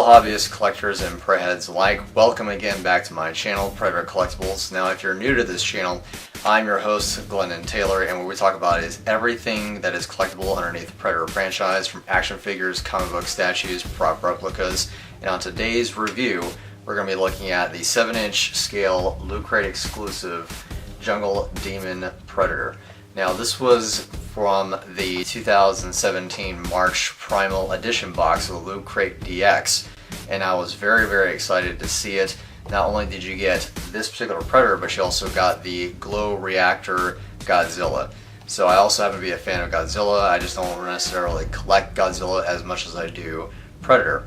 Hello hobbyists, collectors, and Predator alike. Welcome again back to my channel, Predator Collectibles. Now if you're new to this channel, I'm your host, Glennon Taylor, and what we talk about is everything that is collectible underneath the Predator franchise, from action figures, comic book statues, prop replicas. And on today's review, we're going to be looking at the 7-inch scale Loot Crate exclusive Jungle Demon Predator. Now this was from the 2017 March Primal Edition box of the Loot Crate DX, and I was very excited to see it. Not only did you get this particular Predator, but you also got the Glow Reactor Godzilla. So I also happen to be a fan of Godzilla. I just don't necessarily collect Godzilla as much as I do Predator.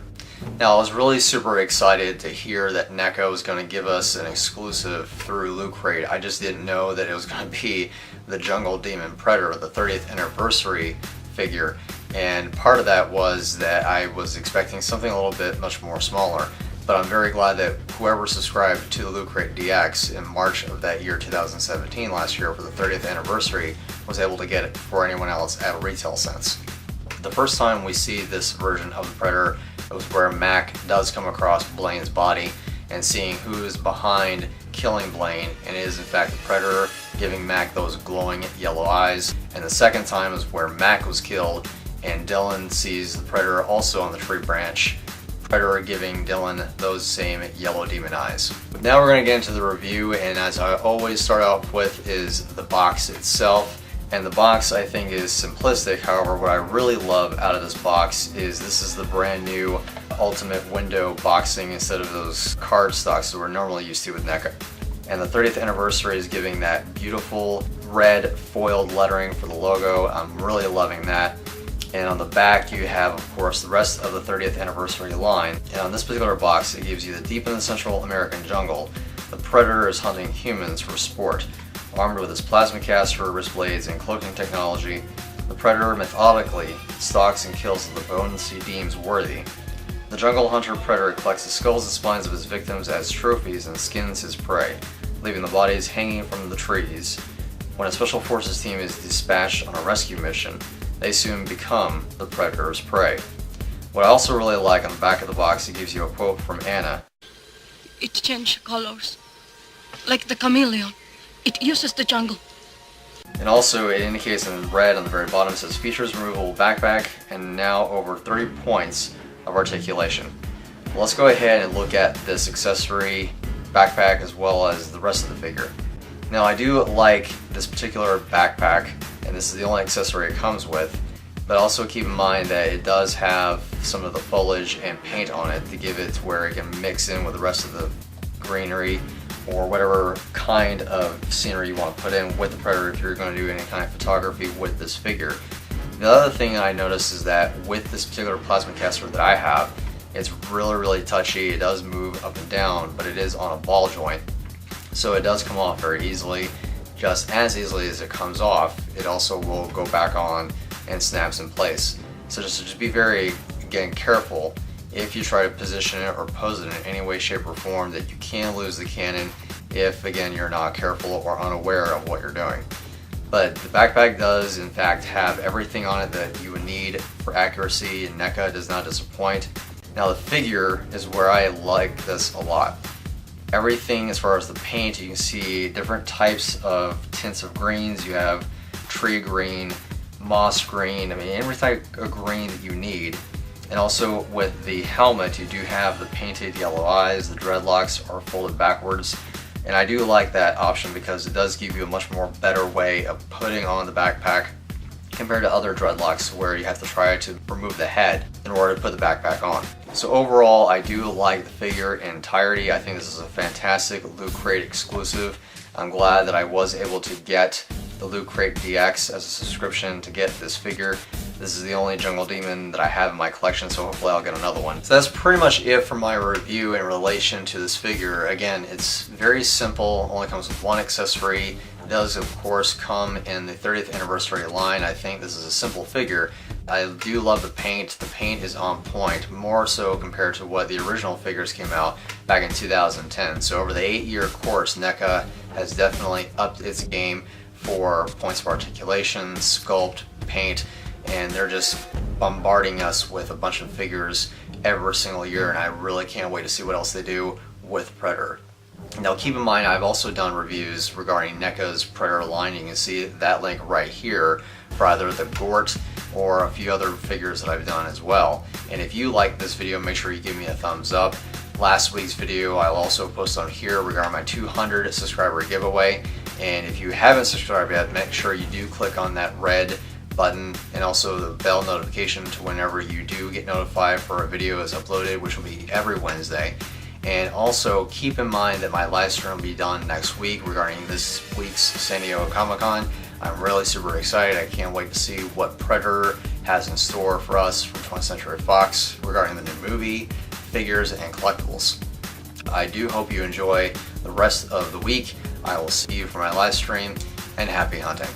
Now I was really super excited to hear that NECA was going to give us an exclusive through Loot Crate. I just didn't know that it was going to be the Jungle Demon Predator, the 30th anniversary figure. And part of that was that I was expecting something a little bit much more smaller. But I'm very glad that whoever subscribed to the Loot Crate DX in March of that year, 2017, last year for the 30th anniversary, was able to get it before anyone else at a retail sense. The first time we see this version of the Predator, it was where Mac does come across Blaine's body, and seeing who is behind killing Blaine, and it is in fact the Predator giving Mac those glowing yellow eyes. And the second time is where Mac was killed and Dylan sees the Predator also on the tree branch, Predator giving Dylan those same yellow demon eyes. But now we're going to get into the review, and as I always start off with is the box itself. And the box I think is simplistic. However, what I really love out of this box is this is the brand new Ultimate Window boxing instead of those card stocks that we're normally used to with NECA. And the 30th anniversary is giving that beautiful red foiled lettering for the logo. I'm really loving that. And on the back you have, of course, the rest of the 30th anniversary line. And on this particular box it gives you the deep in the Central American jungle, the Predator is hunting humans for sport. Armed with its plasma caster, wrist blades, and cloaking technology, the Predator methodically stalks and kills the bones he deems worthy. The jungle hunter Predator collects the skulls and spines of his victims as trophies and skins his prey, leaving the bodies hanging from the trees. When a special forces team is dispatched on a rescue mission, they soon become the Predator's prey. What I also really like on the back of the box, it gives you a quote from Anna. It changes colors, like the chameleon. It uses the jungle. And also it indicates in red on the very bottom, it says features removable backpack and now over 30 points of articulation. Well, let's go ahead and look at this accessory backpack as well as the rest of the figure. Now I do like this particular backpack, and this is the only accessory it comes with, but also keep in mind that it does have some of the foliage and paint on it to give it to where it can mix in with the rest of the greenery or whatever kind of scenery you want to put in with the Predator if you're going to do any kind of photography with this figure. The other thing I noticed is that with this particular plasma caster that I have, it's really touchy. It does move up and down, but it is on a ball joint, so it does come off very easily. Just as easily as it comes off, it also will go back on and snaps in place. So just be very, again, careful if you try to position it or pose it in any way, shape, or form, that you can lose the cannon if, again, you're not careful or unaware of what you're doing. But the backpack does, in fact, have everything on it that you would need for accuracy, and NECA does not disappoint. Now the figure is where I like this a lot. Everything as far as the paint, you can see different types of tints of greens. You have tree green, moss green, I mean every type of green that you need. And also with the helmet, you do have the painted yellow eyes, the dreadlocks are folded backwards. And I do like that option because it does give you a much more better way of putting on the backpack compared to other dreadlocks where you have to try to remove the head in order to put the backpack on. So overall, I do like the figure in entirety. I think this is a fantastic Loot Crate exclusive. I'm glad that I was able to get the Loot Crate DX as a subscription to get this figure. This is the only Jungle Demon that I have in my collection, so hopefully I'll get another one. So that's pretty much it for my review in relation to this figure. Again, it's very simple, only comes with one accessory. It does, of course, come in the 30th anniversary line. I think this is a simple figure. I do love the paint. The paint is on point, more so compared to what the original figures came out back in 2010. So over the 8-year course, NECA has definitely upped its game for points of articulation, sculpt, paint, and they're just bombarding us with a bunch of figures every single year, and I really can't wait to see what else they do with Predator. Now keep in mind, I've also done reviews regarding NECA's Predator line. You can see that link right here for either the Gort or a few other figures that I've done as well. And if you like this video, make sure you give me a thumbs up. Last week's video I'll also post on here regarding my 200 subscriber giveaway. And if you haven't subscribed yet, make sure you do click on that red button and also the bell notification to whenever you do get notified for a video is uploaded, which will be every Wednesday. And also keep in mind that my live stream will be done next week regarding this week's San Diego Comic-Con. I'm really super excited. I can't wait to see what Predator has in store for us from 20th Century Fox regarding the new movie, figures, and collectibles. I do hope you enjoy the rest of the week. I will see you for my live stream, and happy hunting.